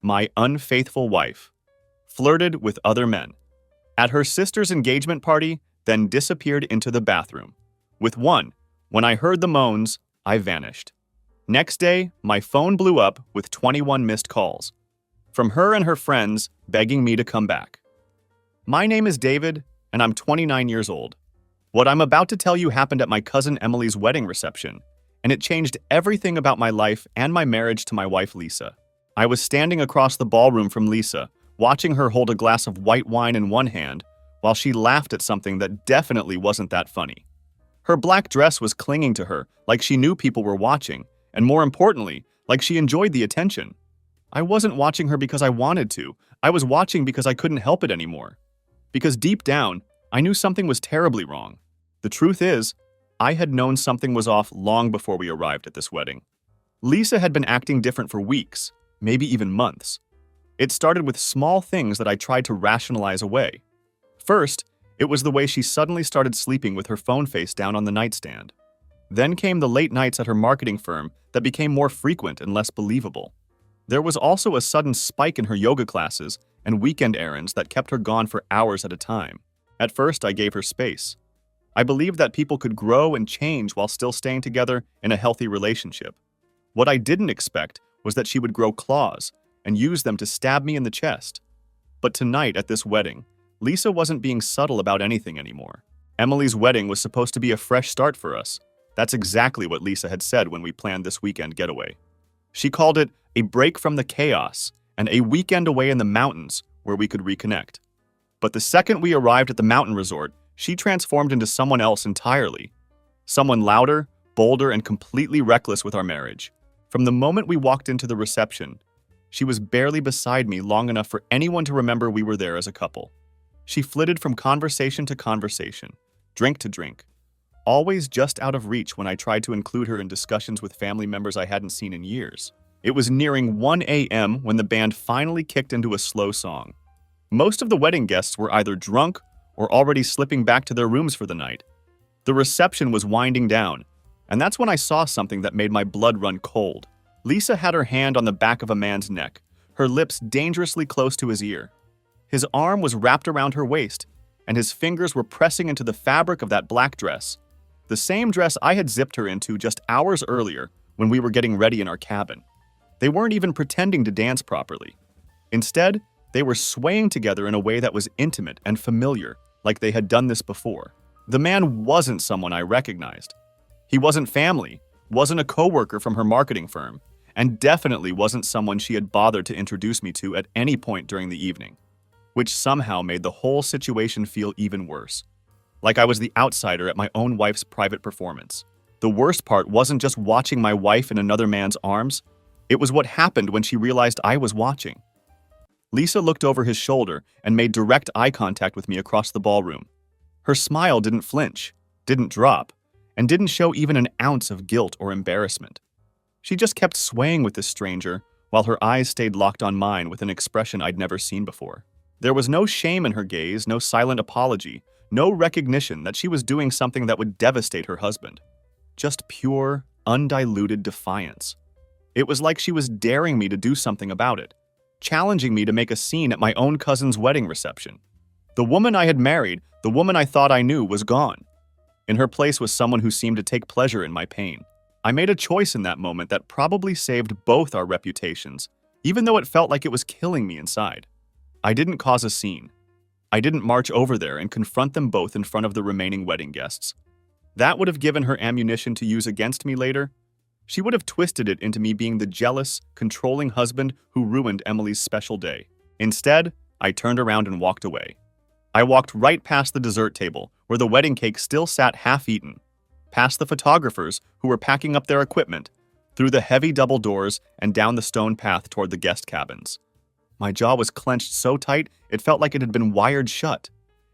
my unfaithful wife, flirted with other men. At her sister's engagement party, then disappeared into the bathroom. With one, when I heard the moans, I vanished. Next day, my phone blew up with 21 missed calls from her and her friends begging me to come back. My name is David, and I'm 29 years old. What I'm about to tell you happened at my cousin Emily's wedding reception, and it changed everything about my life and my marriage to my wife, Lisa. I was standing across the ballroom from Lisa, watching her hold a glass of white wine in one hand while she laughed at something that definitely wasn't that funny. Her black dress was clinging to her like she knew people were watching, and more importantly, like she enjoyed the attention. I wasn't watching her because I wanted to. I was watching because I couldn't help it anymore. Because deep down, I knew something was terribly wrong. The truth is, I had known something was off long before we arrived at this wedding. Lisa had been acting different for weeks, maybe even months. It started with small things that I tried to rationalize away. First, it was the way she suddenly started sleeping with her phone face down on the nightstand. Then came the late nights at her marketing firm that became more frequent and less believable. There was also a sudden spike in her yoga classes and weekend errands that kept her gone for hours at a time. At first, I gave her space. I believed that people could grow and change while still staying together in a healthy relationship. What I didn't expect was that she would grow claws and use them to stab me in the chest. But tonight at this wedding, Lisa wasn't being subtle about anything anymore. Emily's wedding was supposed to be a fresh start for us. That's exactly what Lisa had said when we planned this weekend getaway. She called it a break from the chaos and a weekend away in the mountains where we could reconnect. But the second we arrived at the mountain resort, she transformed into someone else entirely. Someone louder, bolder, and completely reckless with our marriage. From the moment we walked into the reception, she was barely beside me long enough for anyone to remember we were there as a couple. She flitted from conversation to conversation, drink to drink, always just out of reach when I tried to include her in discussions with family members I hadn't seen in years. It was nearing 1 a.m. when the band finally kicked into a slow song. Most of the wedding guests were either drunk or already slipping back to their rooms for the night. The reception was winding down, and that's when I saw something that made my blood run cold. Lisa had her hand on the back of a man's neck, her lips dangerously close to his ear. His arm was wrapped around her waist, and his fingers were pressing into the fabric of that black dress. The same dress I had zipped her into just hours earlier when we were getting ready in our cabin. They weren't even pretending to dance properly. Instead, they were swaying together in a way that was intimate and familiar, like they had done this before. The man wasn't someone I recognized. He wasn't family, wasn't a coworker from her marketing firm, and definitely wasn't someone she had bothered to introduce me to at any point during the evening, which somehow made the whole situation feel even worse. Like I was the outsider at my own wife's private performance. The worst part wasn't just watching my wife in another man's arms. It was what happened when she realized I was watching. Lisa looked over his shoulder and made direct eye contact with me across the ballroom. Her smile didn't flinch, didn't drop, and didn't show even an ounce of guilt or embarrassment. She just kept swaying with this stranger while her eyes stayed locked on mine with an expression I'd never seen before. There was no shame in her gaze, no silent apology, no recognition that she was doing something that would devastate her husband. Just pure, undiluted defiance. It was like she was daring me to do something about it, challenging me to make a scene at my own cousin's wedding reception. The woman I had married, the woman I thought I knew, was gone. In her place was someone who seemed to take pleasure in my pain. I made a choice in that moment that probably saved both our reputations, even though it felt like it was killing me inside. I didn't cause a scene. I didn't march over there and confront them both in front of the remaining wedding guests. That would have given her ammunition to use against me later. She would have twisted it into me being the jealous, controlling husband who ruined Emily's special day. Instead, I turned around and walked away. I walked right past the dessert table, where the wedding cake still sat half-eaten, past the photographers who were packing up their equipment, through the heavy double doors and down the stone path toward the guest cabins. My jaw was clenched so tight it felt like it had been wired shut,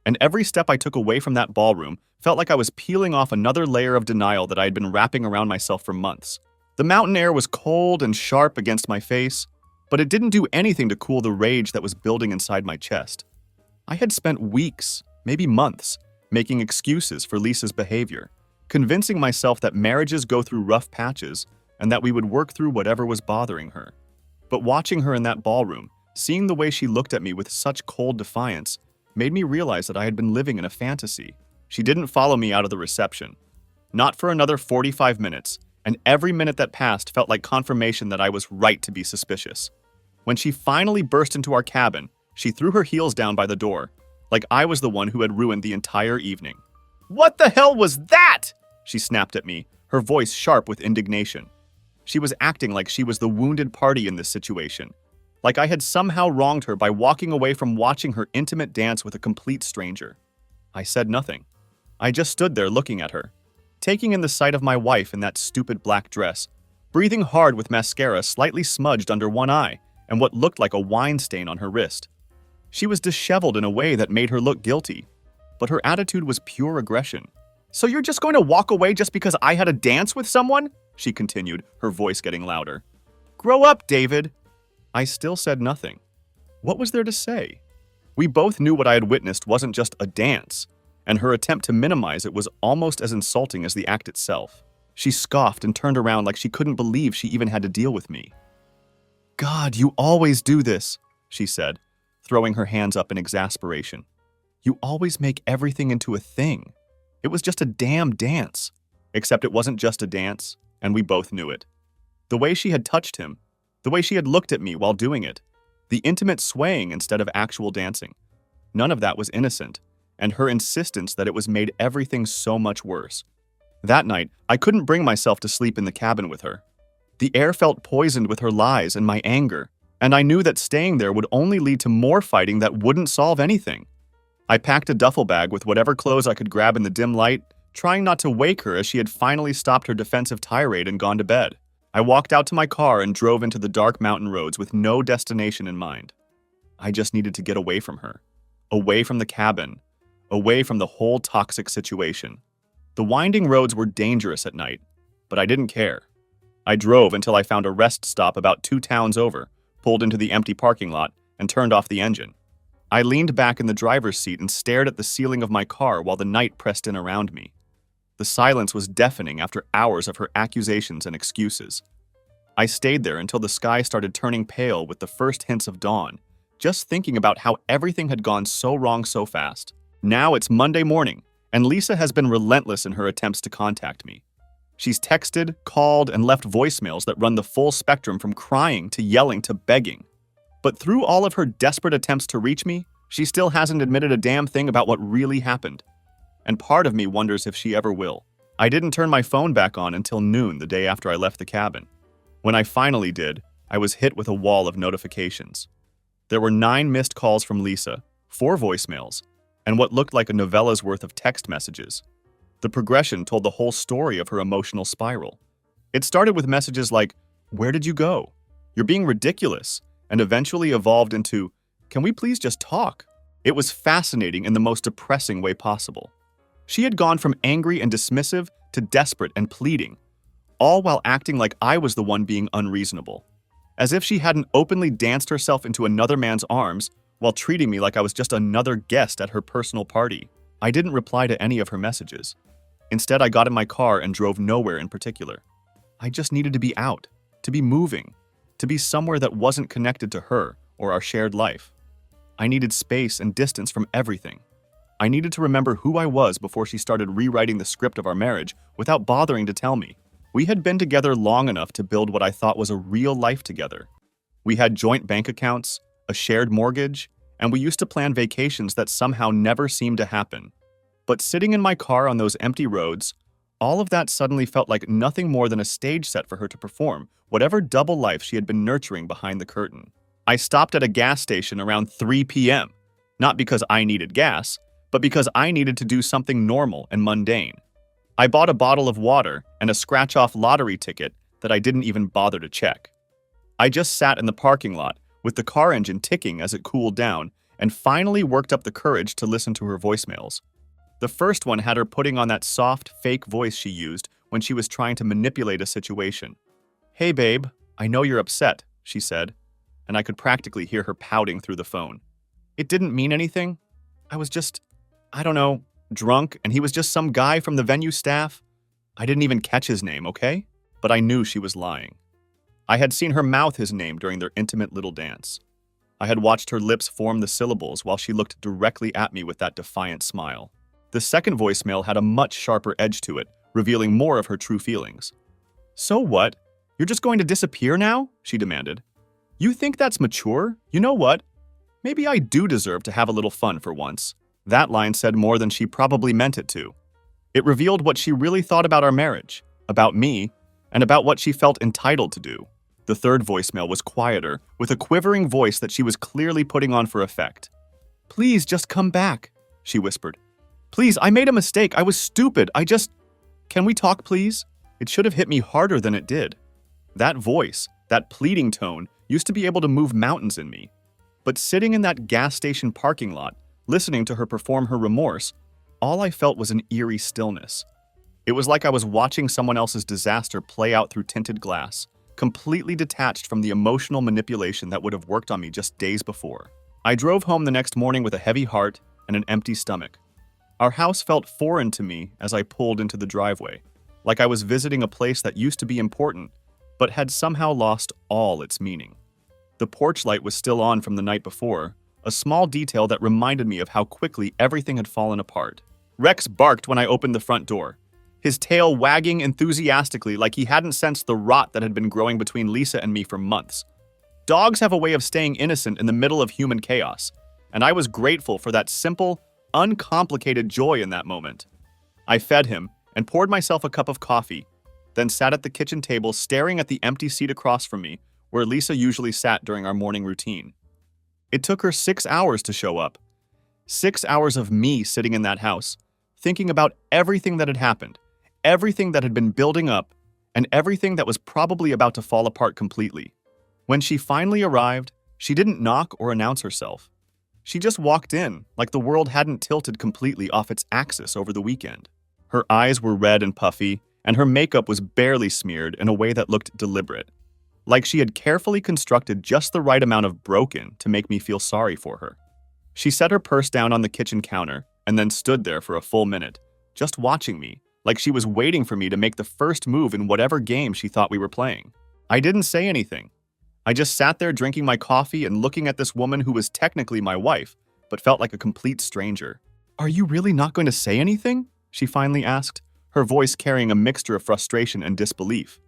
and every step I took away from that ballroom felt like I was peeling off another layer of denial that I had been wrapping around myself for months. The mountain air was cold and sharp against my face, but it didn't do anything to cool the rage that was building inside my chest. I had spent weeks, maybe months, making excuses for Lisa's behavior, convincing myself that marriages go through rough patches and that we would work through whatever was bothering her. But watching her in that ballroom, seeing the way she looked at me with such cold defiance, made me realize that I had been living in a fantasy. She didn't follow me out of the reception. Not for another 45 minutes, and every minute that passed felt like confirmation that I was right to be suspicious. When she finally burst into our cabin, she threw her heels down by the door, like I was the one who had ruined the entire evening. "What the hell was that?" she snapped at me, her voice sharp with indignation. She was acting like she was the wounded party in this situation, like I had somehow wronged her by walking away from watching her intimate dance with a complete stranger. I said nothing. I just stood there looking at her, taking in the sight of my wife in that stupid black dress, breathing hard with mascara slightly smudged under one eye and what looked like a wine stain on her wrist. She was disheveled in a way that made her look guilty, but her attitude was pure aggression. "So you're just going to walk away just because I had a dance with someone?" she continued, her voice getting louder. "Grow up, David." I still said nothing. What was there to say? We both knew what I had witnessed wasn't just a dance, and her attempt to minimize it was almost as insulting as the act itself. She scoffed and turned around like she couldn't believe she even had to deal with me. "God, you always do this," she said, throwing her hands up in exasperation. "You always make everything into a thing. It was just a damn dance." Except it wasn't just a dance, and we both knew it. The way she had touched him, the way she had looked at me while doing it, the intimate swaying instead of actual dancing. None of that was innocent, and her insistence that it was made everything so much worse. That night, I couldn't bring myself to sleep in the cabin with her. The air felt poisoned with her lies and my anger, and I knew that staying there would only lead to more fighting that wouldn't solve anything. I packed a duffel bag with whatever clothes I could grab in the dim light, trying not to wake her as she had finally stopped her defensive tirade and gone to bed. I walked out to my car and drove into the dark mountain roads with no destination in mind. I just needed to get away from her, away from the cabin, away from the whole toxic situation. The winding roads were dangerous at night, but I didn't care. I drove until I found a rest stop about 2 towns over, pulled into the empty parking lot, and turned off the engine. I leaned back in the driver's seat and stared at the ceiling of my car while the night pressed in around me. The silence was deafening after hours of her accusations and excuses. I stayed there until the sky started turning pale with the first hints of dawn, just thinking about how everything had gone so wrong so fast. Now it's Monday morning, and Lisa has been relentless in her attempts to contact me. She's texted, called, and left voicemails that run the full spectrum from crying to yelling to begging. But through all of her desperate attempts to reach me, she still hasn't admitted a damn thing about what really happened. And part of me wonders if she ever will. I didn't turn my phone back on until noon the day after I left the cabin. When I finally did, I was hit with a wall of notifications. There were 9 missed calls from Lisa, 4 voicemails, and what looked like a novella's worth of text messages. The progression told the whole story of her emotional spiral. It started with messages like, "Where did you go? You're being ridiculous," and eventually evolved into, "Can we please just talk?" It was fascinating in the most depressing way possible. She had gone from angry and dismissive to desperate and pleading, all while acting like I was the one being unreasonable. As if she hadn't openly danced herself into another man's arms while treating me like I was just another guest at her personal party. I didn't reply to any of her messages. Instead, I got in my car and drove nowhere in particular. I just needed to be out, to be moving, to be somewhere that wasn't connected to her or our shared life. I needed space and distance from everything. I needed to remember who I was before she started rewriting the script of our marriage without bothering to tell me. We had been together long enough to build what I thought was a real life together. We had joint bank accounts, a shared mortgage, and we used to plan vacations that somehow never seemed to happen. But sitting in my car on those empty roads, all of that suddenly felt like nothing more than a stage set for her to perform whatever double life she had been nurturing behind the curtain. I stopped at a gas station around 3 p.m., not because I needed gas, but because I needed to do something normal and mundane. I bought a bottle of water and a scratch-off lottery ticket that I didn't even bother to check. I just sat in the parking lot with the car engine ticking as it cooled down and finally worked up the courage to listen to her voicemails. The first one had her putting on that soft, fake voice she used when she was trying to manipulate a situation. "Hey babe, I know you're upset," she said, and I could practically hear her pouting through the phone. It didn't mean anything. I was just, drunk, and he was just some guy from the venue staff. I didn't even catch his name, okay? But I knew she was lying. I had seen her mouth his name during their intimate little dance. I had watched her lips form the syllables while she looked directly at me with that defiant smile. The second voicemail had a much sharper edge to it, revealing more of her true feelings. "So what? You're just going to disappear now?" she demanded. "You think that's mature? You know what? Maybe I do deserve to have a little fun for once." That line said more than she probably meant it to. It revealed what she really thought about our marriage, about me, and about what she felt entitled to do. The third voicemail was quieter, with a quivering voice that she was clearly putting on for effect. "Please, just come back," she whispered. "Please, I made a mistake. I was stupid. Can we talk, please?" It should have hit me harder than it did. That voice, that pleading tone, used to be able to move mountains in me. But sitting in that gas station parking lot, listening to her perform her remorse, all I felt was an eerie stillness. It was like I was watching someone else's disaster play out through tinted glass, completely detached from the emotional manipulation that would have worked on me just days before. I drove home the next morning with a heavy heart and an empty stomach. Our house felt foreign to me as I pulled into the driveway, like I was visiting a place that used to be important, but had somehow lost all its meaning. The porch light was still on from the night before, a small detail that reminded me of how quickly everything had fallen apart. Rex barked when I opened the front door, his tail wagging enthusiastically like he hadn't sensed the rot that had been growing between Lisa and me for months. Dogs have a way of staying innocent in the middle of human chaos, and I was grateful for that simple, uncomplicated joy in that moment. I fed him and poured myself a cup of coffee, then sat at the kitchen table staring at the empty seat across from me, where Lisa usually sat during our morning routine. It took her 6 hours to show up. 6 hours of me sitting in that house, thinking about everything that had happened, everything that had been building up, and everything that was probably about to fall apart completely. When she finally arrived, she didn't knock or announce herself. She just walked in, like the world hadn't tilted completely off its axis over the weekend. Her eyes were red and puffy, and her makeup was barely smeared in a way that looked deliberate, like she had carefully constructed just the right amount of broken to make me feel sorry for her. She set her purse down on the kitchen counter and then stood there for a full minute, just watching me, like she was waiting for me to make the first move in whatever game she thought we were playing. I didn't say anything. I just sat there drinking my coffee and looking at this woman who was technically my wife, but felt like a complete stranger. "Are you really not going to say anything?" she finally asked, her voice carrying a mixture of frustration and disbelief.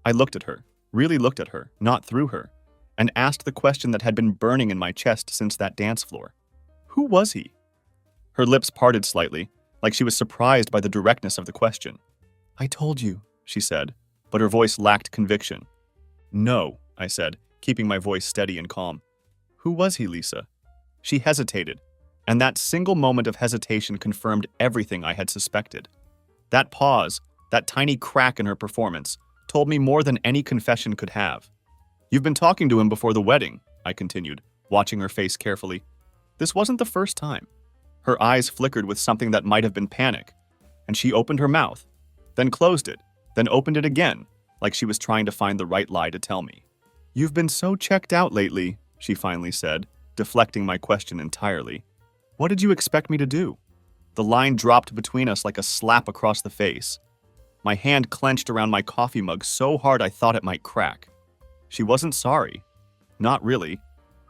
I looked at her, really looked at her, not through her, and asked the question that had been burning in my chest since that dance floor. Who was he? Her lips parted slightly, like she was surprised by the directness of the question. "I told you," she said, but her voice lacked conviction. "No," I said, keeping my voice steady and calm. "Who was he, Lisa?" She hesitated, and that single moment of hesitation confirmed everything I had suspected. That pause, that tiny crack in her performance, told me more than any confession could have. "You've been talking to him before the wedding," I continued, watching her face carefully. This wasn't the first time. Her eyes flickered with something that might have been panic, and she opened her mouth, then closed it, then opened it again, like she was trying to find the right lie to tell me. "You've been so checked out lately," she finally said, deflecting my question entirely. "What did you expect me to do?" The line dropped between us like a slap across the face. My hand clenched around my coffee mug so hard I thought it might crack. She wasn't sorry. Not really.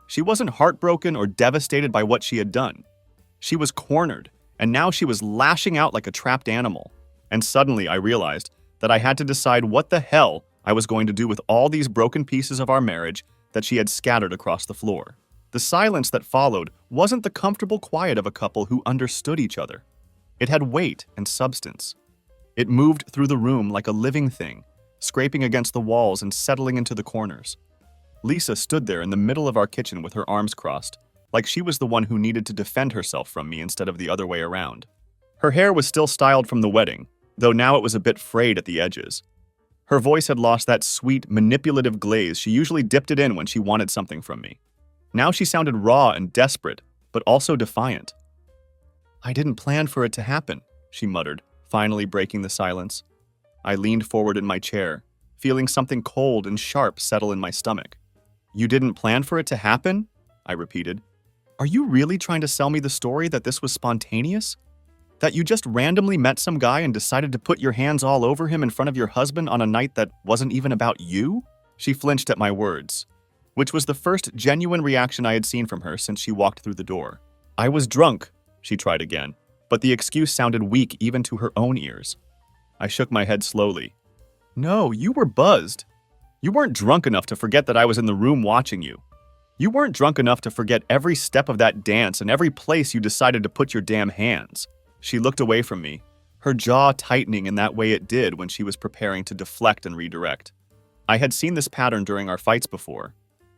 She wasn't heartbroken or devastated by what she had done. She was cornered, and now she was lashing out like a trapped animal. And suddenly I realized that I had to decide what the hell I was going to do with all these broken pieces of our marriage that she had scattered across the floor. The silence that followed wasn't the comfortable quiet of a couple who understood each other. It had weight and substance. It moved through the room like a living thing, scraping against the walls and settling into the corners. Lisa stood there in the middle of our kitchen with her arms crossed, like she was the one who needed to defend herself from me instead of the other way around. Her hair was still styled from the wedding, though now it was a bit frayed at the edges. Her voice had lost that sweet, manipulative glaze she usually dipped it in when she wanted something from me. Now she sounded raw and desperate, but also defiant. "I didn't plan for it to happen," she muttered, finally breaking the silence. I leaned forward in my chair, feeling something cold and sharp settle in my stomach. "You didn't plan for it to happen?" I repeated. "Are you really trying to sell me the story that this was spontaneous? That you just randomly met some guy and decided to put your hands all over him in front of your husband on a night that wasn't even about you?" She flinched at my words, which was the first genuine reaction I had seen from her since she walked through the door. I was drunk, she tried again, but the excuse sounded weak even to her own ears. I shook my head slowly. No, you were buzzed. You weren't drunk enough to forget that I was in the room watching you. You weren't drunk enough to forget every step of that dance and every place you decided to put your damn hands. She looked away from me, her jaw tightening in that way it did when she was preparing to deflect and redirect. I had seen this pattern during our fights before.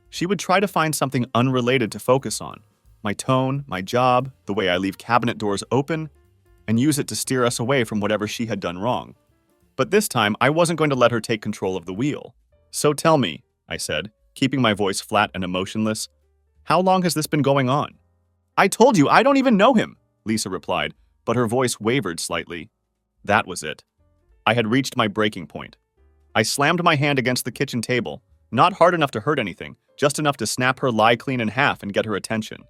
She would try to find something unrelated to focus on. My tone, my job, the way I leave cabinet doors open, and use it to steer us away from whatever she had done wrong. But this time, I wasn't going to let her take control of the wheel. So tell me, I said, keeping my voice flat and emotionless, how long has this been going on? I told you, I don't even know him, Lisa replied, but her voice wavered slightly. That was it. I had reached my breaking point. I slammed my hand against the kitchen table, not hard enough to hurt anything, just enough to snap her lie clean in half and get her attention.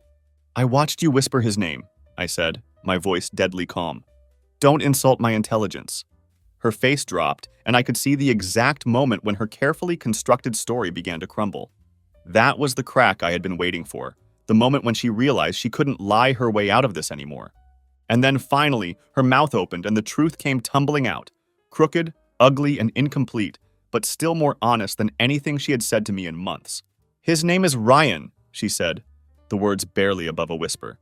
I watched you whisper his name, I said, my voice deadly calm. Don't insult my intelligence. Her face dropped, and I could see the exact moment when her carefully constructed story began to crumble. That was the crack I had been waiting for, the moment when she realized she couldn't lie her way out of this anymore. And then finally, her mouth opened and the truth came tumbling out, crooked, ugly, and incomplete, but still more honest than anything she had said to me in months. His name is Ryan, she said, the words barely above a whisper.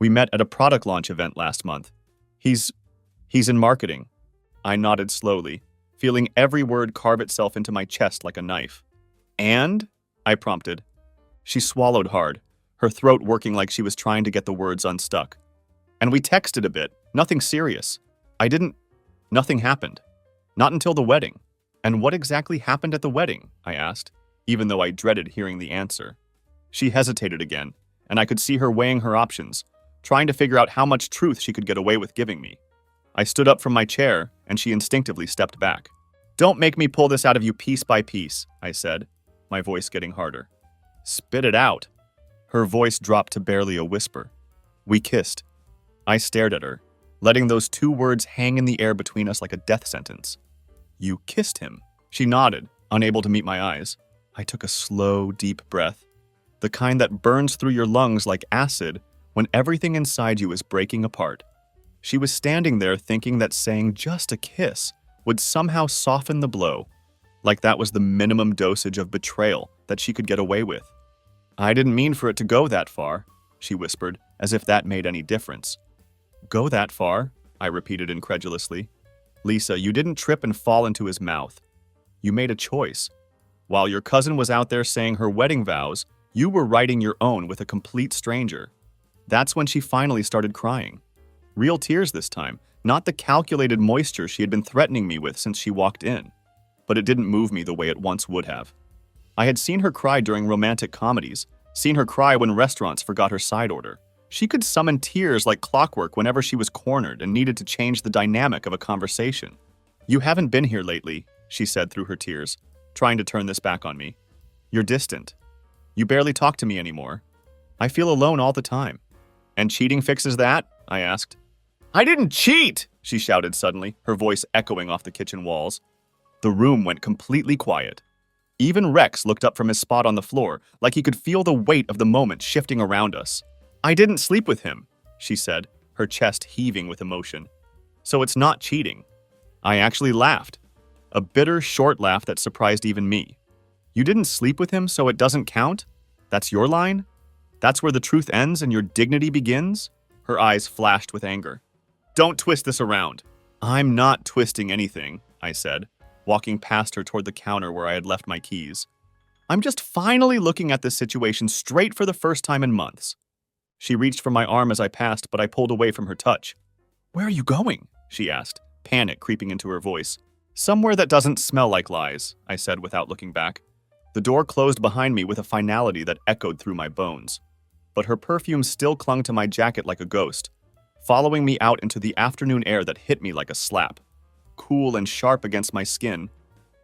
We met at a product launch event last month. He's in marketing. I nodded slowly, feeling every word carve itself into my chest like a knife. And? I prompted. She swallowed hard, her throat working like she was trying to get the words unstuck. And we texted a bit, nothing serious. Nothing happened. Not until the wedding. And what exactly happened at the wedding? I asked, even though I dreaded hearing the answer. She hesitated again, and I could see her weighing her options, trying to figure out how much truth she could get away with giving me. I stood up from my chair, and she instinctively stepped back. Don't make me pull this out of you piece by piece, I said, my voice getting harder. Spit it out. Her voice dropped to barely a whisper. We kissed. I stared at her, letting those two words hang in the air between us like a death sentence. You kissed him. She nodded, unable to meet my eyes. I took a slow, deep breath, the kind that burns through your lungs like acid when everything inside you is breaking apart. She was standing there thinking that saying just a kiss would somehow soften the blow, like that was the minimum dosage of betrayal that she could get away with. I didn't mean for it to go that far, she whispered, as if that made any difference. Go that far? I repeated incredulously. Lisa, you didn't trip and fall into his mouth. You made a choice. While your cousin was out there saying her wedding vows, you were writing your own with a complete stranger. That's when she finally started crying. Real tears this time, not the calculated moisture she had been threatening me with since she walked in. But it didn't move me the way it once would have. I had seen her cry during romantic comedies, seen her cry when restaurants forgot her side order. She could summon tears like clockwork whenever she was cornered and needed to change the dynamic of a conversation. You haven't been here lately, she said through her tears, trying to turn this back on me. You're distant. You barely talk to me anymore. I feel alone all the time. And cheating fixes that? I asked. I didn't cheat, she shouted suddenly, her voice echoing off the kitchen walls. The room went completely quiet. Even Rex looked up from his spot on the floor, like he could feel the weight of the moment shifting around us. I didn't sleep with him, she said, her chest heaving with emotion. So it's not cheating. I actually laughed. A bitter, short laugh that surprised even me. You didn't sleep with him, so it doesn't count? That's your line? That's where the truth ends and your dignity begins? Her eyes flashed with anger. Don't twist this around. I'm not twisting anything, I said, walking past her toward the counter where I had left my keys. I'm just finally looking at this situation straight for the first time in months. She reached for my arm as I passed, but I pulled away from her touch. Where are you going? She asked, panic creeping into her voice. Somewhere that doesn't smell like lies, I said without looking back. The door closed behind me with a finality that echoed through my bones. But her perfume still clung to my jacket like a ghost, following me out into the afternoon air that hit me like a slap. Cool and sharp against my skin.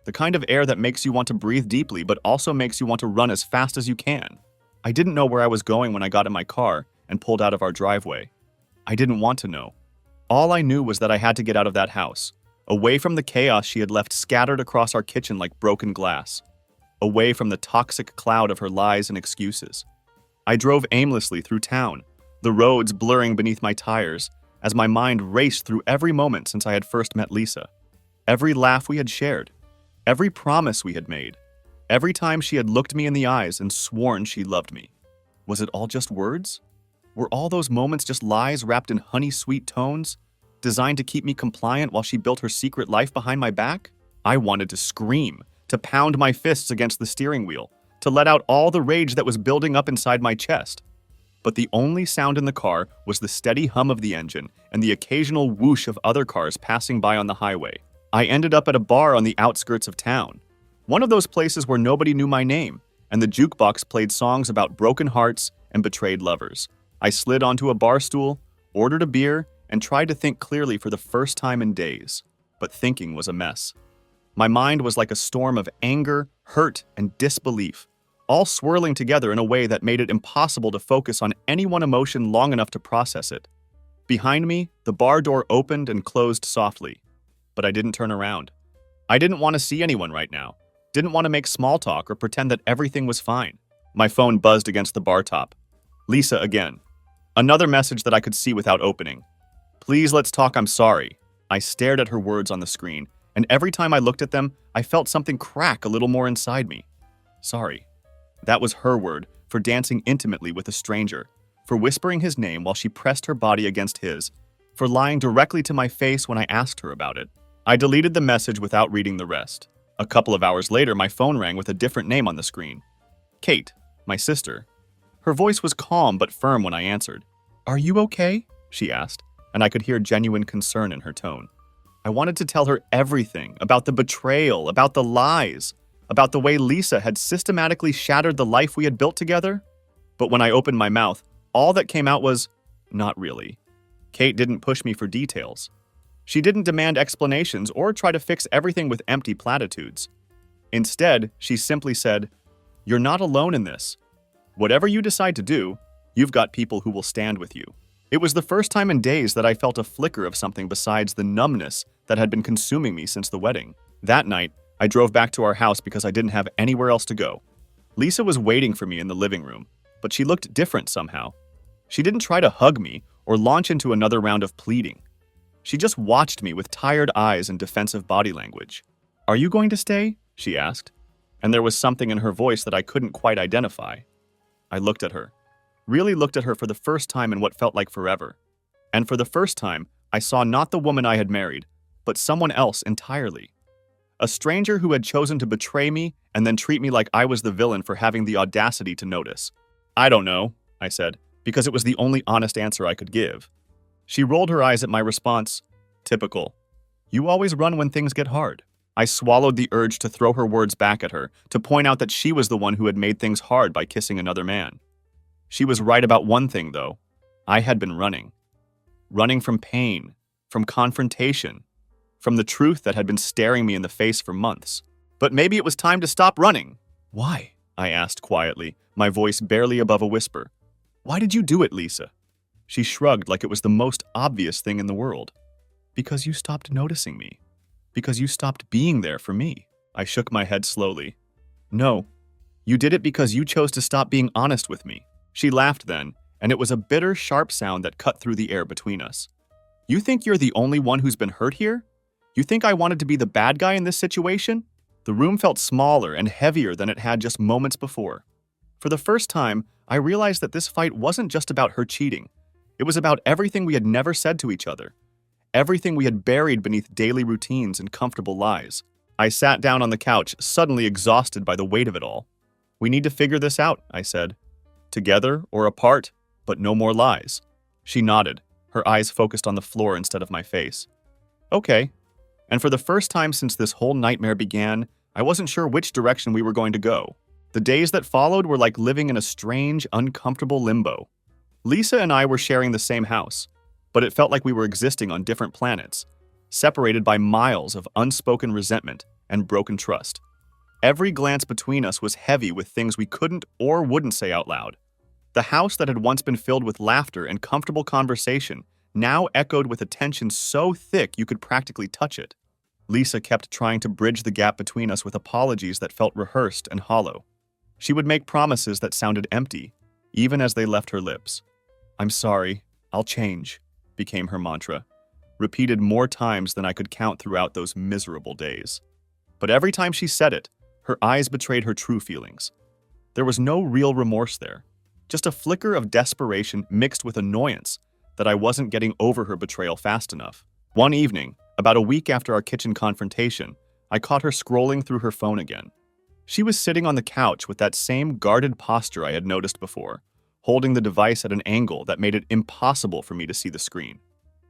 The kind of air that makes you want to breathe deeply, but also makes you want to run as fast as you can. I didn't know where I was going when I got in my car and pulled out of our driveway. I didn't want to know. All I knew was that I had to get out of that house, away from the chaos she had left scattered across our kitchen like broken glass. away from the toxic cloud of her lies and excuses. I drove aimlessly through town, the roads blurring beneath my tires, as my mind raced through every moment since I had first met Lisa. Every laugh we had shared, every promise we had made, every time she had looked me in the eyes and sworn she loved me. Was it all just words? Were all those moments just lies wrapped in honey-sweet tones, designed to keep me compliant while she built her secret life behind my back? I wanted to scream, to pound my fists against the steering wheel, to let out all the rage that was building up inside my chest. But the only sound in the car was the steady hum of the engine and the occasional whoosh of other cars passing by on the highway. I ended up at a bar on the outskirts of town, one of those places where nobody knew my name, and the jukebox played songs about broken hearts and betrayed lovers. I slid onto a bar stool, ordered a beer, and tried to think clearly for the first time in days. But thinking was a mess. My mind was like a storm of anger, hurt, and disbelief, all swirling together in a way that made it impossible to focus on any one emotion long enough to process it. Behind me, the bar door opened and closed softly, but I didn't turn around. I didn't want to see anyone right now, didn't want to make small talk or pretend that everything was fine. My phone buzzed against the bar top. Lisa again. Another message that I could see without opening. Please, let's talk, I'm sorry. I stared at her words on the screen, and every time I looked at them, I felt something crack a little more inside me. Sorry. That was her word for dancing intimately with a stranger, for whispering his name while she pressed her body against his, for lying directly to my face when I asked her about it. I deleted the message without reading the rest. A couple of hours later, my phone rang with a different name on the screen. Kate, my sister. Her voice was calm but firm when I answered. Are you okay? She asked, and I could hear genuine concern in her tone. I wanted to tell her everything about the betrayal, about the lies, about the way Lisa had systematically shattered the life we had built together. But when I opened my mouth, all that came out was, not really. Kate didn't push me for details. She didn't demand explanations or try to fix everything with empty platitudes. Instead, she simply said, You're not alone in this. Whatever you decide to do, you've got people who will stand with you. It was the first time in days that I felt a flicker of something besides the numbness that had been consuming me since the wedding. That night, I drove back to our house because I didn't have anywhere else to go. Lisa was waiting for me in the living room, but she looked different somehow. She didn't try to hug me or launch into another round of pleading. She just watched me with tired eyes and defensive body language. Are you going to stay? She asked, and there was something in her voice that I couldn't quite identify. I looked at her, really looked at her for the first time in what felt like forever. And for the first time, I saw not the woman I had married, but someone else entirely. A stranger who had chosen to betray me and then treat me like I was the villain for having the audacity to notice. I don't know, I said, because it was the only honest answer I could give. She rolled her eyes at my response. Typical. You always run when things get hard. I swallowed the urge to throw her words back at her, to point out that she was the one who had made things hard by kissing another man. She was right about one thing, though. I had been running. Running from pain, from confrontation, from the truth that had been staring me in the face for months. But maybe it was time to stop running. Why? I asked quietly, my voice barely above a whisper. Why did you do it, Lisa? She shrugged like it was the most obvious thing in the world. Because you stopped noticing me. Because you stopped being there for me. I shook my head slowly. No, you did it because you chose to stop being honest with me. She laughed then, and it was a bitter, sharp sound that cut through the air between us. You think you're the only one who's been hurt here? You think I wanted to be the bad guy in this situation? The room felt smaller and heavier than it had just moments before. For the first time, I realized that this fight wasn't just about her cheating. It was about everything we had never said to each other. Everything we had buried beneath daily routines and comfortable lies. I sat down on the couch, suddenly exhausted by the weight of it all. We need to figure this out, I said. Together or apart, but no more lies. She nodded, her eyes focused on the floor instead of my face. Okay. And for the first time since this whole nightmare began, I wasn't sure which direction we were going to go. The days that followed were like living in a strange, uncomfortable limbo. Lisa and I were sharing the same house, but it felt like we were existing on different planets, separated by miles of unspoken resentment and broken trust. Every glance between us was heavy with things we couldn't or wouldn't say out loud. The house that had once been filled with laughter and comfortable conversation now echoed with a tension so thick you could practically touch it. Lisa kept trying to bridge the gap between us with apologies that felt rehearsed and hollow. She would make promises that sounded empty, even as they left her lips. "I'm sorry, I'll change," became her mantra, repeated more times than I could count throughout those miserable days. But every time she said it, her eyes betrayed her true feelings. There was no real remorse there, just a flicker of desperation mixed with annoyance that I wasn't getting over her betrayal fast enough. One evening, about a week after our kitchen confrontation, I caught her scrolling through her phone again. She was sitting on the couch with that same guarded posture I had noticed before, holding the device at an angle that made it impossible for me to see the screen.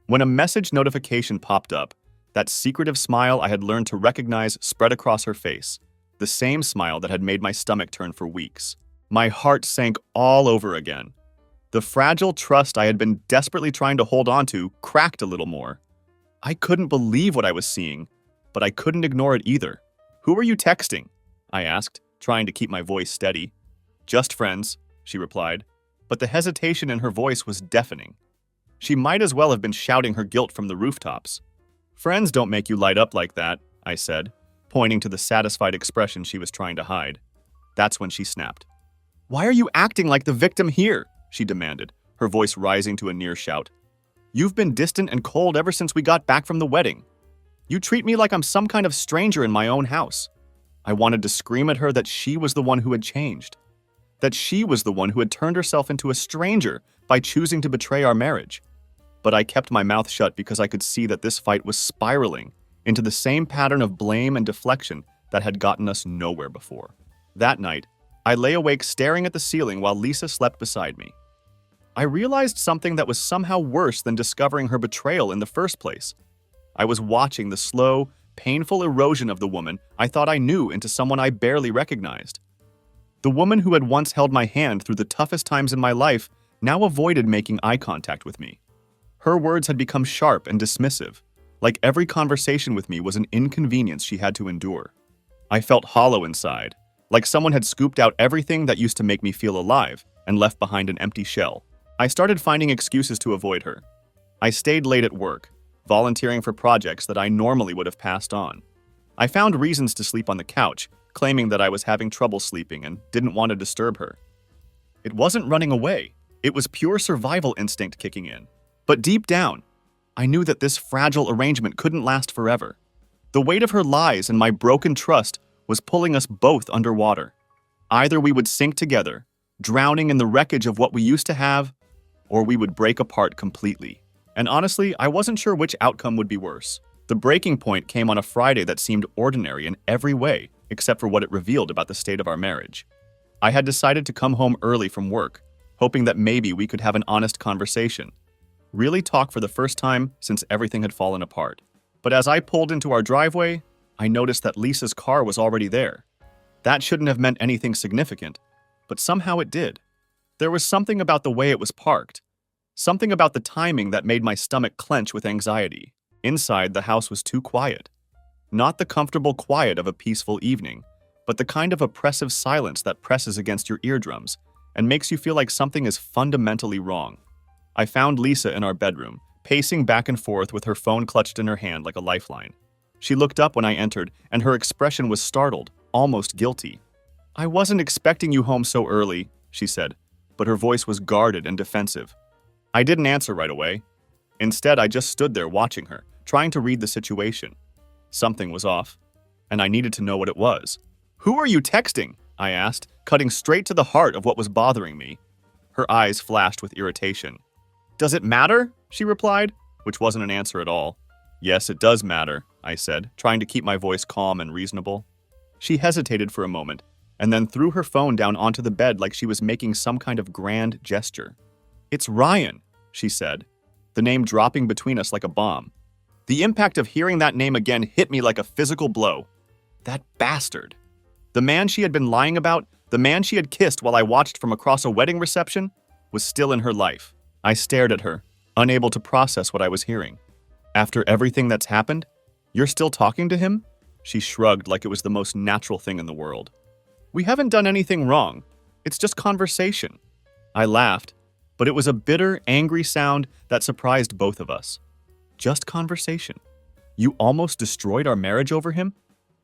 When a message notification popped up, that secretive smile I had learned to recognize spread across her face, the same smile that had made my stomach turn for weeks. My heart sank all over again. The fragile trust I had been desperately trying to hold on to cracked a little more. I couldn't believe what I was seeing, but I couldn't ignore it either. "Who are you texting?" I asked, trying to keep my voice steady. "Just friends," she replied, but the hesitation in her voice was deafening. She might as well have been shouting her guilt from the rooftops. "Friends don't make you light up like that," I said, pointing to the satisfied expression she was trying to hide. That's when she snapped. "Why are you acting like the victim here?" she demanded, her voice rising to a near shout. "You've been distant and cold ever since we got back from the wedding. You treat me like I'm some kind of stranger in my own house." I wanted to scream at her that she was the one who had changed, that she was the one who had turned herself into a stranger by choosing to betray our marriage. But I kept my mouth shut because I could see that this fight was spiraling into the same pattern of blame and deflection that had gotten us nowhere before. That night, I lay awake staring at the ceiling while Lisa slept beside me. I realized something that was somehow worse than discovering her betrayal in the first place. I was watching the slow, painful erosion of the woman I thought I knew into someone I barely recognized. The woman who had once held my hand through the toughest times in my life now avoided making eye contact with me. Her words had become sharp and dismissive, like every conversation with me was an inconvenience she had to endure. I felt hollow inside, like someone had scooped out everything that used to make me feel alive and left behind an empty shell. I started finding excuses to avoid her. I stayed late at work, volunteering for projects that I normally would have passed on. I found reasons to sleep on the couch, claiming that I was having trouble sleeping and didn't want to disturb her. It wasn't running away. It was pure survival instinct kicking in. But deep down, I knew that this fragile arrangement couldn't last forever. The weight of her lies and my broken trust was pulling us both underwater. Either we would sink together, drowning in the wreckage of what we used to have, or we would break apart completely. And honestly, I wasn't sure which outcome would be worse. The breaking point came on a Friday that seemed ordinary in every way, except for what it revealed about the state of our marriage. I had decided to come home early from work, hoping that maybe we could have an honest conversation. Really talk for the first time since everything had fallen apart. But as I pulled into our driveway, I noticed that Lisa's car was already there. That shouldn't have meant anything significant, but somehow it did. There was something about the way it was parked, something about the timing that made my stomach clench with anxiety. Inside, the house was too quiet. Not the comfortable quiet of a peaceful evening, but the kind of oppressive silence that presses against your eardrums and makes you feel like something is fundamentally wrong. I found Lisa in our bedroom, pacing back and forth with her phone clutched in her hand like a lifeline. She looked up when I entered, and her expression was startled, almost guilty. "I wasn't expecting you home so early," she said, but her voice was guarded and defensive. I didn't answer right away. Instead, I just stood there watching her, trying to read the situation. Something was off, and I needed to know what it was. "Who are you texting?" I asked, cutting straight to the heart of what was bothering me. Her eyes flashed with irritation. "Does it matter?" she replied, which wasn't an answer at all. "Yes, it does matter," I said, trying to keep my voice calm and reasonable. She hesitated for a moment, and then threw her phone down onto the bed like she was making some kind of grand gesture. "It's Ryan," she said, the name dropping between us like a bomb. The impact of hearing that name again hit me like a physical blow. That bastard. The man she had been lying about, the man she had kissed while I watched from across a wedding reception, was still in her life. I stared at her, unable to process what I was hearing. "After everything that's happened, you're still talking to him?" She shrugged like it was the most natural thing in the world. "We haven't done anything wrong. It's just conversation." I laughed, but it was a bitter, angry sound that surprised both of us. Just conversation. You almost destroyed our marriage over him?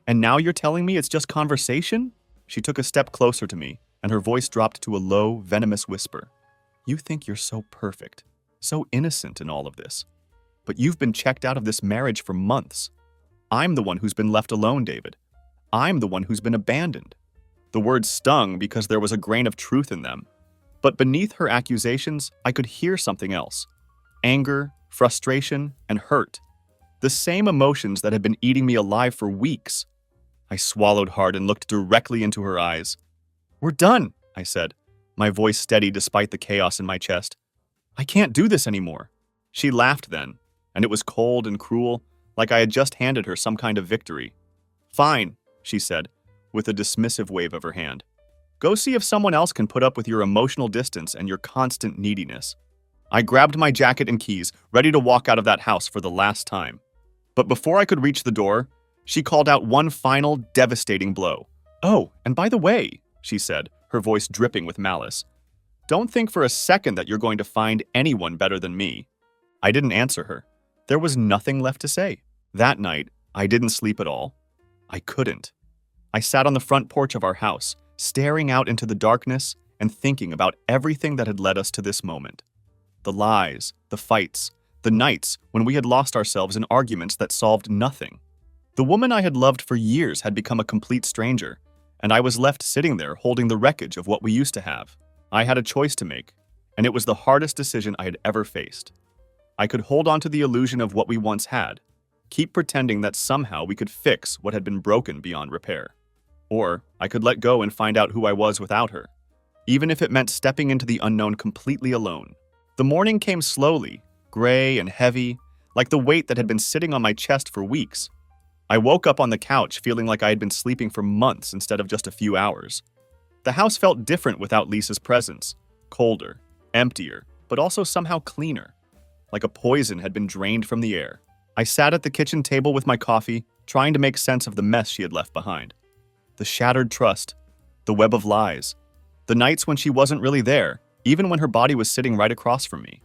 And now you're telling me it's just conversation? She took a step closer to me, and her voice dropped to a low, venomous whisper. You think you're so perfect, so innocent in all of this. But you've been checked out of this marriage for months. I'm the one who's been left alone, David. I'm the one who's been abandoned. The words stung because there was a grain of truth in them. But beneath her accusations, I could hear something else. Anger, frustration, and hurt. The same emotions that had been eating me alive for weeks. I swallowed hard and looked directly into her eyes. We're done, I said, my voice steady despite the chaos in my chest. I can't do this anymore. She laughed then, and it was cold and cruel, like I had just handed her some kind of victory. Fine, she said, with a dismissive wave of her hand. Go see if someone else can put up with your emotional distance and your constant neediness. I grabbed my jacket and keys, ready to walk out of that house for the last time. But before I could reach the door, she called out one final, devastating blow. Oh, and by the way, she said, her voice dripping with malice, don't think for a second that you're going to find anyone better than me. I didn't answer her. There was nothing left to say. That night, I didn't sleep at all. I couldn't. I sat on the front porch of our house, staring out into the darkness and thinking about everything that had led us to this moment. The lies, the fights, the nights when we had lost ourselves in arguments that solved nothing. The woman I had loved for years had become a complete stranger, and I was left sitting there holding the wreckage of what we used to have. I had a choice to make, and it was the hardest decision I had ever faced. I could hold on to the illusion of what we once had, keep pretending that somehow we could fix what had been broken beyond repair. Or I could let go and find out who I was without her, even if it meant stepping into the unknown completely alone. The morning came slowly, gray and heavy, like the weight that had been sitting on my chest for weeks. I woke up on the couch feeling like I had been sleeping for months instead of just a few hours. The house felt different without Lisa's presence, colder, emptier, but also somehow cleaner, like a poison had been drained from the air. I sat at the kitchen table with my coffee, trying to make sense of the mess she had left behind. The shattered trust, the web of lies, the nights when she wasn't really there, even when her body was sitting right across from me.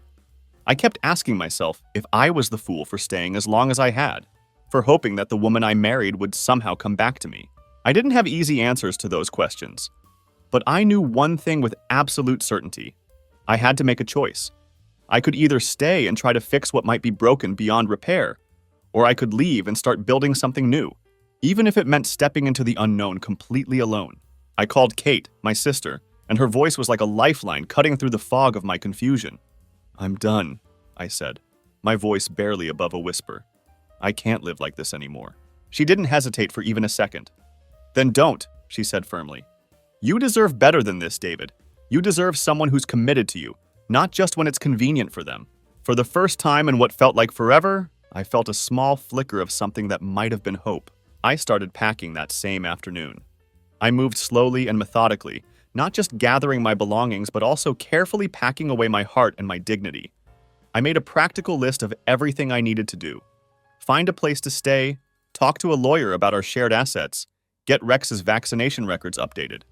I kept asking myself if I was the fool for staying as long as I had, for hoping that the woman I married would somehow come back to me. I didn't have easy answers to those questions, but I knew one thing with absolute certainty. I had to make a choice. I could either stay and try to fix what might be broken beyond repair, or I could leave and start building something new, even if it meant stepping into the unknown completely alone. I called Kate, my sister, and her voice was like a lifeline cutting through the fog of my confusion. I'm done, I said, my voice barely above a whisper. I can't live like this anymore. She didn't hesitate for even a second. Then don't, she said firmly. You deserve better than this, David. You deserve someone who's committed to you, not just when it's convenient for them. For the first time in what felt like forever, I felt a small flicker of something that might have been hope. I started packing that same afternoon. I moved slowly and methodically, not just gathering my belongings, but also carefully packing away my heart and my dignity. I made a practical list of everything I needed to do. Find a place to stay, talk to a lawyer about our shared assets, get Rex's vaccination records updated.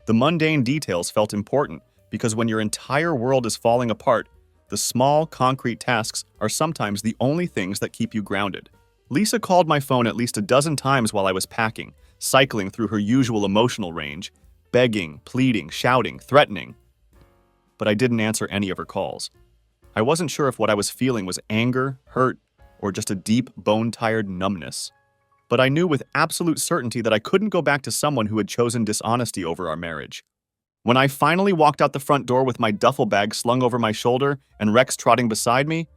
The mundane details felt important because when your entire world is falling apart, the small, concrete tasks are sometimes the only things that keep you grounded. Lisa called my phone at least a dozen times while I was packing, cycling through her usual emotional range, begging, pleading, shouting, threatening. But I didn't answer any of her calls. I wasn't sure if what I was feeling was anger, hurt, or just a deep, bone-tired numbness. But I knew with absolute certainty that I couldn't go back to someone who had chosen dishonesty over our marriage. When I finally walked out the front door with my duffel bag slung over my shoulder and Rex trotting beside me,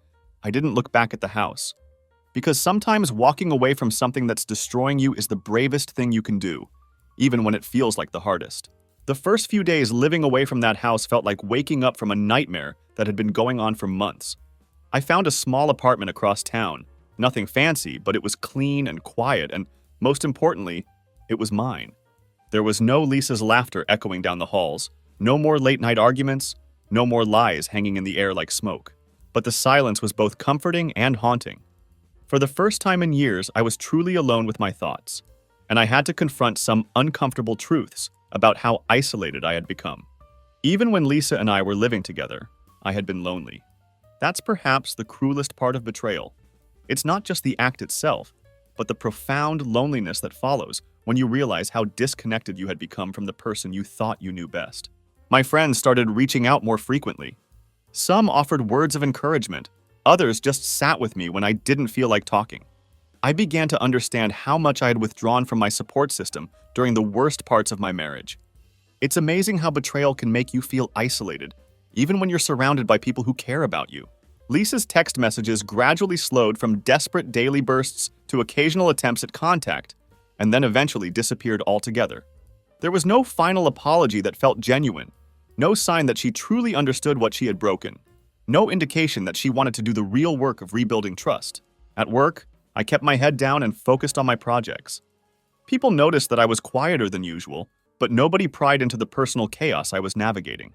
I didn't look back at the house. Because sometimes walking away from something that's destroying you is the bravest thing you can do, even when it feels like the hardest. The first few days living away from that house felt like waking up from a nightmare that had been going on for months. I found a small apartment across town. Nothing fancy, but it was clean and quiet, and most importantly, it was mine. There was no Lisa's laughter echoing down the halls, no more late-night arguments, no more lies hanging in the air like smoke. But the silence was both comforting and haunting. For the first time in years, I was truly alone with my thoughts, and I had to confront some uncomfortable truths about how isolated I had become. Even when Lisa and I were living together, I had been lonely. That's perhaps the cruelest part of betrayal. It's not just the act itself, but the profound loneliness that follows when you realize how disconnected you had become from the person you thought you knew best. My friends started reaching out more frequently. Some offered words of encouragement, others just sat with me when I didn't feel like talking. I began to understand how much I had withdrawn from my support system during the worst parts of my marriage. It's amazing how betrayal can make you feel isolated, even when you're surrounded by people who care about you. Lisa's text messages gradually slowed from desperate daily bursts to occasional attempts at contact, and then eventually disappeared altogether. There was no final apology that felt genuine, no sign that she truly understood what she had broken, no indication that she wanted to do the real work of rebuilding trust. At work, I kept my head down and focused on my projects. People noticed that I was quieter than usual, but nobody pried into the personal chaos I was navigating.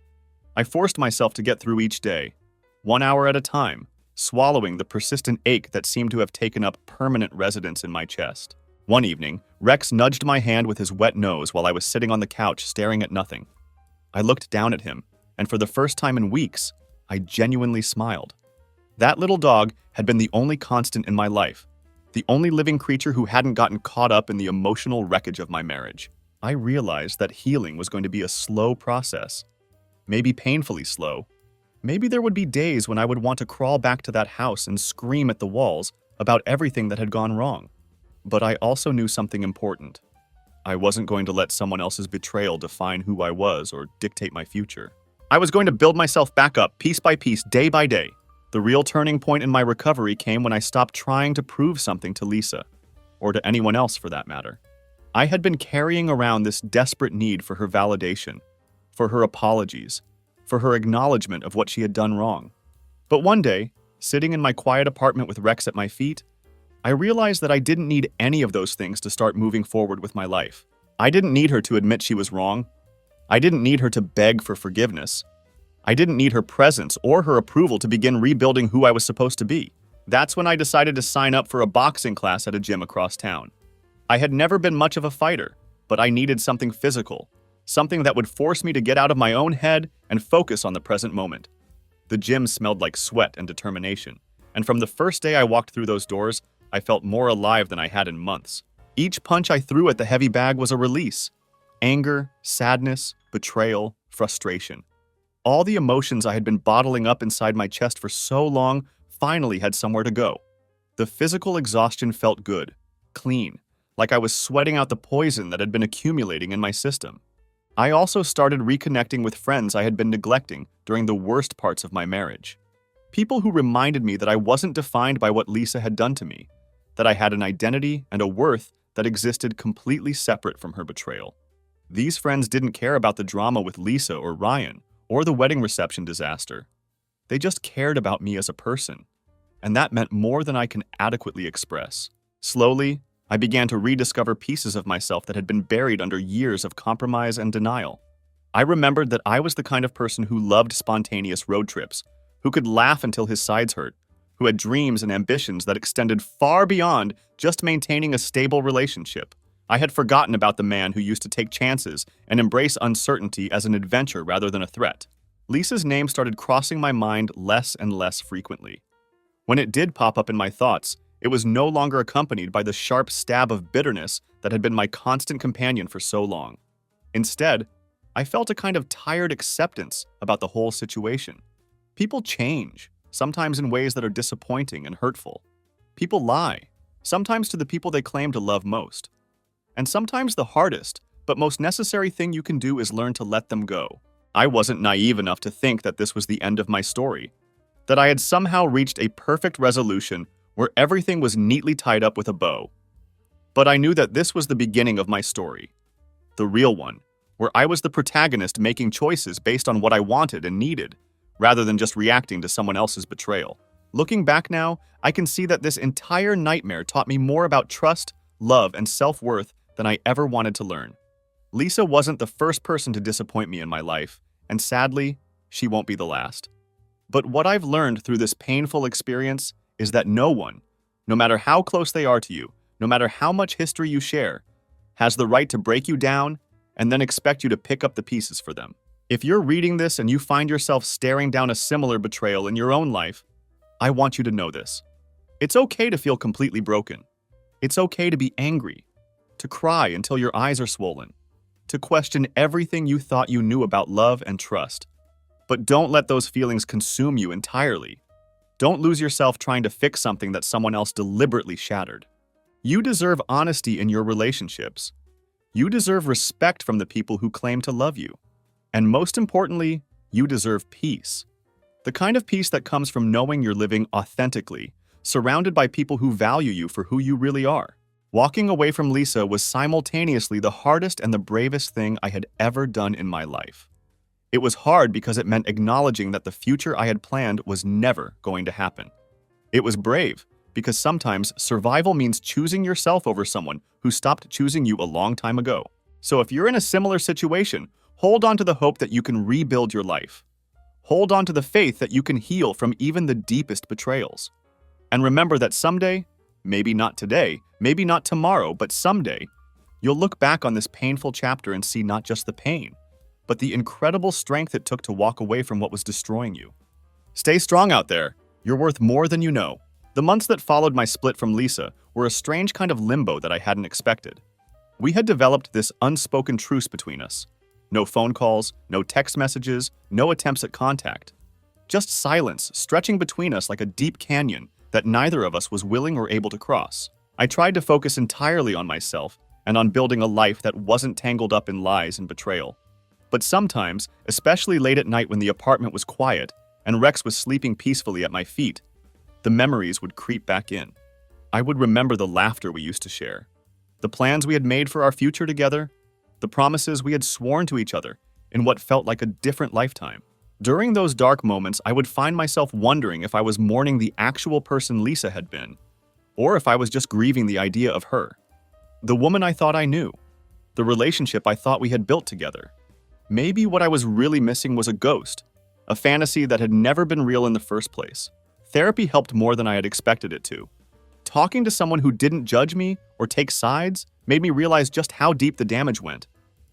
I forced myself to get through each day, 1 hour at a time, swallowing the persistent ache that seemed to have taken up permanent residence in my chest. One evening, Rex nudged my hand with his wet nose while I was sitting on the couch staring at nothing. I looked down at him, and for the first time in weeks, I genuinely smiled. That little dog had been the only constant in my life, the only living creature who hadn't gotten caught up in the emotional wreckage of my marriage. I realized that healing was going to be a slow process, maybe painfully slow. Maybe there would be days when I would want to crawl back to that house and scream at the walls about everything that had gone wrong. But I also knew something important. I wasn't going to let someone else's betrayal define who I was or dictate my future. I was going to build myself back up piece by piece, day by day. The real turning point in my recovery came when I stopped trying to prove something to Lisa, or to anyone else for that matter. I had been carrying around this desperate need for her validation, for her apologies, for her acknowledgement of what she had done wrong. But one day, sitting in my quiet apartment with Rex at my feet, I realized that I didn't need any of those things to start moving forward with my life. I didn't need her to admit she was wrong. I didn't need her to beg for forgiveness. I didn't need her presence or her approval to begin rebuilding who I was supposed to be. That's when I decided to sign up for a boxing class at a gym across town. I had never been much of a fighter, but I needed something physical, something that would force me to get out of my own head and focus on the present moment. The gym smelled like sweat and determination, and from the first day I walked through those doors, I felt more alive than I had in months. Each punch I threw at the heavy bag was a release. Anger, sadness, betrayal, frustration. All the emotions I had been bottling up inside my chest for so long finally had somewhere to go. The physical exhaustion felt good, clean, like I was sweating out the poison that had been accumulating in my system. I also started reconnecting with friends I had been neglecting during the worst parts of my marriage. People who reminded me that I wasn't defined by what Lisa had done to me, that I had an identity and a worth that existed completely separate from her betrayal. These friends didn't care about the drama with Lisa or Ryan, or the wedding reception disaster. They just cared about me as a person, and that meant more than I can adequately express. Slowly, I began to rediscover pieces of myself that had been buried under years of compromise and denial. I remembered that I was the kind of person who loved spontaneous road trips, who could laugh until his sides hurt, who had dreams and ambitions that extended far beyond just maintaining a stable relationship. I had forgotten about the man who used to take chances and embrace uncertainty as an adventure rather than a threat. Lisa's name started crossing my mind less and less frequently. When it did pop up in my thoughts, it was no longer accompanied by the sharp stab of bitterness that had been my constant companion for so long. Instead, I felt a kind of tired acceptance about the whole situation. People change, sometimes in ways that are disappointing and hurtful. People lie, sometimes to the people they claim to love most. And sometimes the hardest, but most necessary thing you can do is learn to let them go. I wasn't naive enough to think that this was the end of my story, that I had somehow reached a perfect resolution where everything was neatly tied up with a bow. But I knew that this was the beginning of my story, the real one, where I was the protagonist making choices based on what I wanted and needed, rather than just reacting to someone else's betrayal. Looking back now, I can see that this entire nightmare taught me more about trust, love, and self-worth than I ever wanted to learn. Lisa wasn't the first person to disappoint me in my life, and sadly, she won't be the last. But what I've learned through this painful experience is that no one, no matter how close they are to you, no matter how much history you share, has the right to break you down and then expect you to pick up the pieces for them. If you're reading this and you find yourself staring down a similar betrayal in your own life, I want you to know this. It's okay to feel completely broken. It's okay to be angry, to cry until your eyes are swollen, to question everything you thought you knew about love and trust. But don't let those feelings consume you entirely. Don't lose yourself trying to fix something that someone else deliberately shattered. You deserve honesty in your relationships. You deserve respect from the people who claim to love you. And most importantly, you deserve peace. The kind of peace that comes from knowing you're living authentically, surrounded by people who value you for who you really are. Walking away from Lisa was simultaneously the hardest and the bravest thing I had ever done in my life. It was hard because it meant acknowledging that the future I had planned was never going to happen. It was brave because sometimes survival means choosing yourself over someone who stopped choosing you a long time ago. So if you're in a similar situation, hold on to the hope that you can rebuild your life. Hold on to the faith that you can heal from even the deepest betrayals. And remember that someday, maybe not today, maybe not tomorrow, but someday, you'll look back on this painful chapter and see not just the pain, but the incredible strength it took to walk away from what was destroying you. Stay strong out there. You're worth more than you know. The months that followed my split from Lisa were a strange kind of limbo that I hadn't expected. We had developed this unspoken truce between us. No phone calls, no text messages, no attempts at contact. Just silence stretching between us like a deep canyon that neither of us was willing or able to cross. I tried to focus entirely on myself and on building a life that wasn't tangled up in lies and betrayal. But sometimes, especially late at night when the apartment was quiet and Rex was sleeping peacefully at my feet, the memories would creep back in. I would remember the laughter we used to share, the plans we had made for our future together, the promises we had sworn to each other in what felt like a different lifetime. During those dark moments, I would find myself wondering if I was mourning the actual person Lisa had been, or if I was just grieving the idea of her. The woman I thought I knew, the relationship I thought we had built together. Maybe what I was really missing was a ghost, a fantasy that had never been real in the first place. Therapy helped more than I had expected it to. Talking to someone who didn't judge me or take sides made me realize just how deep the damage went.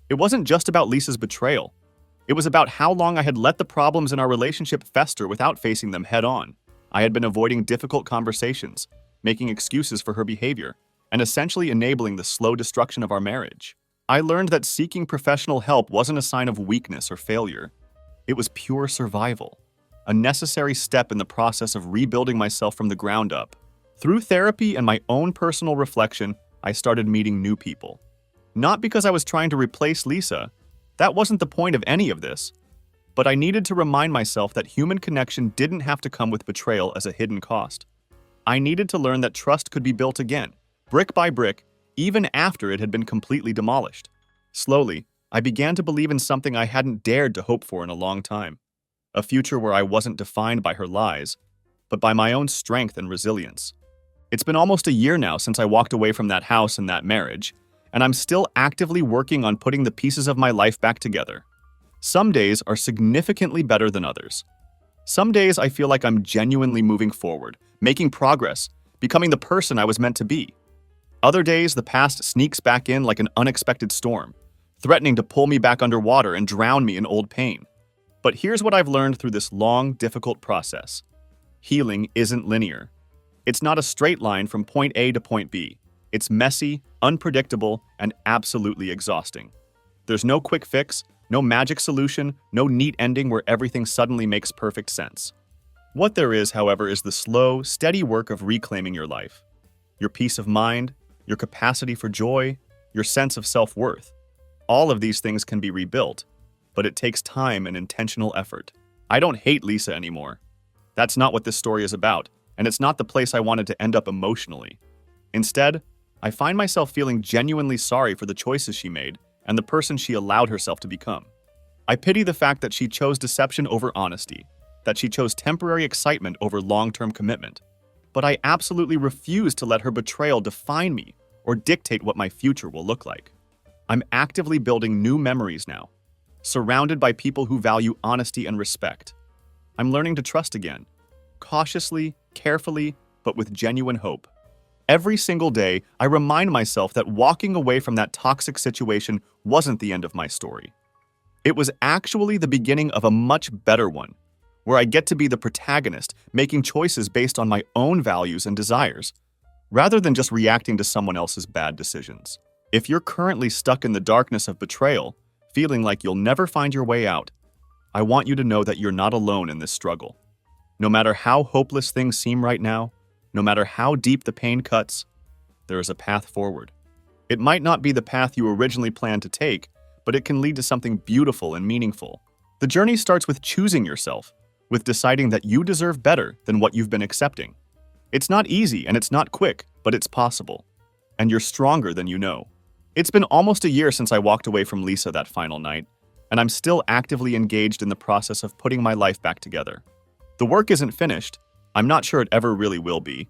It wasn't just about Lisa's betrayal. It was about how long I had let the problems in our relationship fester without facing them head on. I had been avoiding difficult conversations, making excuses for her behavior, and essentially enabling the slow destruction of our marriage. I learned that seeking professional help wasn't a sign of weakness or failure. It was pure survival, a necessary step in the process of rebuilding myself from the ground up. Through therapy and my own personal reflection, I started meeting new people. Not because I was trying to replace Lisa. That wasn't the point of any of this. But I needed to remind myself that human connection didn't have to come with betrayal as a hidden cost. I needed to learn that trust could be built again, brick by brick, even after it had been completely demolished. Slowly, I began to believe in something I hadn't dared to hope for in a long time. A future where I wasn't defined by her lies, but by my own strength and resilience. It's been almost a year now since I walked away from that house and that marriage, and I'm still actively working on putting the pieces of my life back together. Some days are significantly better than others. Some days I feel like I'm genuinely moving forward, making progress, becoming the person I was meant to be. Other days, the past sneaks back in like an unexpected storm, threatening to pull me back underwater and drown me in old pain. But here's what I've learned through this long, difficult process. Healing isn't linear. It's not a straight line from point A to point B. It's messy, unpredictable, and absolutely exhausting. There's no quick fix, no magic solution, no neat ending where everything suddenly makes perfect sense. What there is, however, is the slow, steady work of reclaiming your life. Your peace of mind, your capacity for joy, your sense of self-worth. All of these things can be rebuilt, but it takes time and intentional effort. I don't hate Lisa anymore. That's not what this story is about, and it's not the place I wanted to end up emotionally. Instead, I find myself feeling genuinely sorry for the choices she made and the person she allowed herself to become. I pity the fact that she chose deception over honesty, that she chose temporary excitement over long-term commitment. But I absolutely refuse to let her betrayal define me or dictate what my future will look like. I'm actively building new memories now, surrounded by people who value honesty and respect. I'm learning to trust again, cautiously, carefully, but with genuine hope. Every single day, I remind myself that walking away from that toxic situation wasn't the end of my story. It was actually the beginning of a much better one where I get to be the protagonist, making choices based on my own values and desires, rather than just reacting to someone else's bad decisions. If you're currently stuck in the darkness of betrayal, feeling like you'll never find your way out, I want you to know that you're not alone in this struggle. No matter how hopeless things seem right now, no matter how deep the pain cuts, there is a path forward. It might not be the path you originally planned to take, but it can lead to something beautiful and meaningful. The journey starts with choosing yourself, with deciding that you deserve better than what you've been accepting. It's not easy and it's not quick, but it's possible. And you're stronger than you know. It's been almost a year since I walked away from Lisa that final night, and I'm still actively engaged in the process of putting my life back together. The work isn't finished. I'm not sure it ever really will be,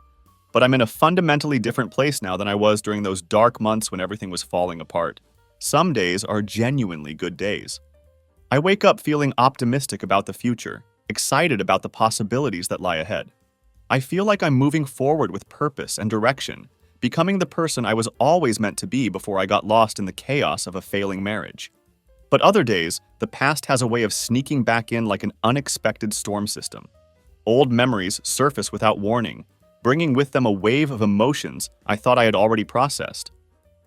but I'm in a fundamentally different place now than I was during those dark months when everything was falling apart. Some days are genuinely good days. I wake up feeling optimistic about the future, excited about the possibilities that lie ahead. I feel like I'm moving forward with purpose and direction, becoming the person I was always meant to be before I got lost in the chaos of a failing marriage. But other days, the past has a way of sneaking back in like an unexpected storm system. Old memories surface without warning, bringing with them a wave of emotions I thought I had already processed.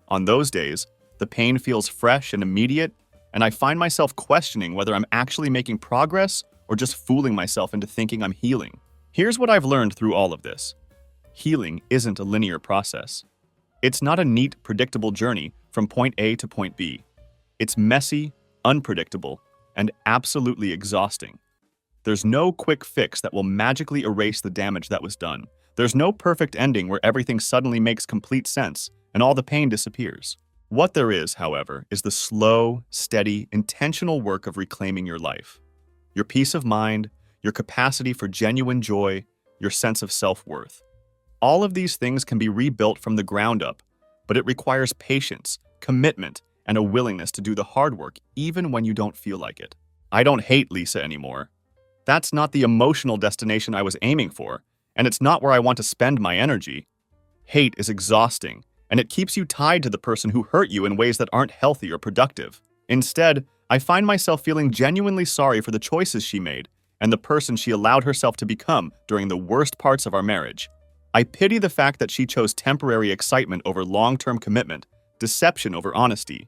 On those days, the pain feels fresh and immediate, and I find myself questioning whether I'm actually making progress or just fooling myself into thinking I'm healing. Here's what I've learned through all of this. Healing isn't a linear process. It's not a neat, predictable journey from point A to point B. It's messy, unpredictable, and absolutely exhausting. There's no quick fix that will magically erase the damage that was done. There's no perfect ending where everything suddenly makes complete sense and all the pain disappears. What there is, however, is the slow, steady, intentional work of reclaiming your life. Your peace of mind, your capacity for genuine joy, your sense of self-worth. All of these things can be rebuilt from the ground up, but it requires patience, commitment, and a willingness to do the hard work even when you don't feel like it. I don't hate Lisa anymore. That's not the emotional destination I was aiming for, and it's not where I want to spend my energy. Hate is exhausting, and it keeps you tied to the person who hurt you in ways that aren't healthy or productive. Instead, I find myself feeling genuinely sorry for the choices she made and the person she allowed herself to become during the worst parts of our marriage. I pity the fact that she chose temporary excitement over long-term commitment, deception over honesty,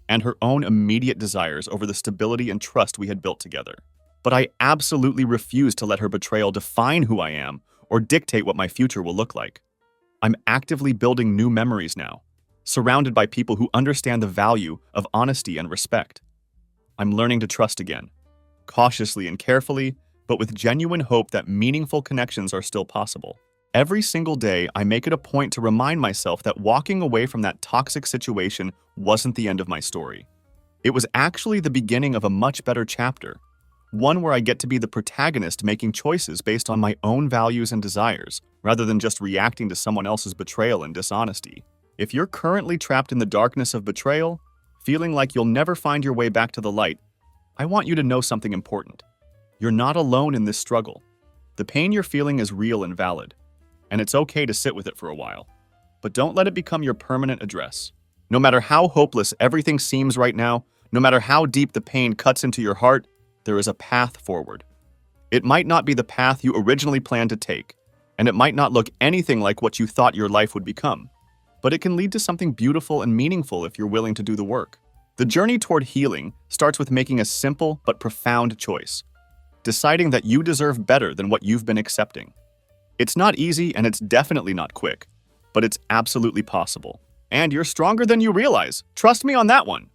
and her own immediate desires over the stability and trust we had built together. But I absolutely refuse to let her betrayal define who I am or dictate what my future will look like. I'm actively building new memories now, surrounded by people who understand the value of honesty and respect. I'm learning to trust again, cautiously and carefully, but with genuine hope that meaningful connections are still possible. Every single day, I make it a point to remind myself that walking away from that toxic situation wasn't the end of my story. It was actually the beginning of a much better chapter, one where I get to be the protagonist making choices based on my own values and desires, rather than just reacting to someone else's betrayal and dishonesty. If you're currently trapped in the darkness of betrayal, feeling like you'll never find your way back to the light, I want you to know something important. You're not alone in this struggle. The pain you're feeling is real and valid, and it's okay to sit with it for a while. But don't let it become your permanent address. No matter how hopeless everything seems right now, no matter how deep the pain cuts into your heart, there is a path forward. It might not be the path you originally planned to take, and it might not look anything like what you thought your life would become, but it can lead to something beautiful and meaningful if you're willing to do the work. The journey toward healing starts with making a simple but profound choice, deciding that you deserve better than what you've been accepting. It's not easy and it's definitely not quick, but it's absolutely possible. And you're stronger than you realize. Trust me on that one.